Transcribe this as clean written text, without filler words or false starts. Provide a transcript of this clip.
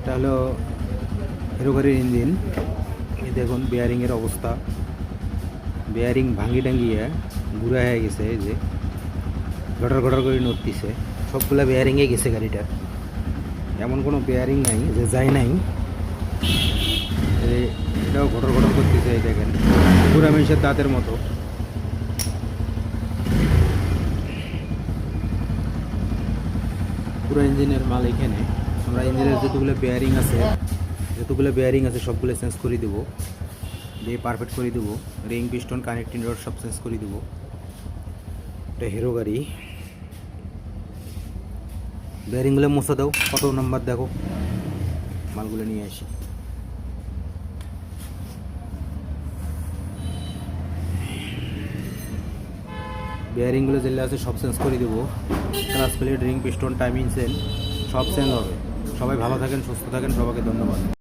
এটা হলো হিরো গাড়ির ইঞ্জিন। এই দেখুন বেয়ারিংয়ের অবস্থা, বেয়ারিং ভাঙি টাঙ্গিয়ে ঘুরা হয়ে গেছে। এই যে ঘটর ঘটর করে নড়তিছে, সবগুলা বেয়ারিংয়ে গেছে গাড়িটার। এমন কোনো বেয়ারিং নাই যে যায় নাই। এটাও ঘটর ঘটর করতেছে, এই দেখেন পুরা মেশের দাঁতের মতো। পুরো ইঞ্জিনের মাল এখানে। আমরা ইঞ্জিনের যতগুলো বেয়ারিং আছে সবগুলো চেঞ্জ করে দেবো, দিয়ে পারফেক্ট করে দেবো। রিং পিস্টন কানেক্টিং রড সব চেঞ্জ করে দেবো। এটা হিরো গাড়ি। বেয়ারিংগুলো মুছে দাও, কত নাম্বার দেখো, মালগুলো নিয়ে আসি। বেয়ারিংগুলো যেগুলো আছে সব চেঞ্জ করে দেবো। Class plate, ring piston, timing chain সব চেঞ্জ হবে। সবাই ভালো থাকেন, সুস্থ থাকেন, সবাইকে ধন্যবাদ।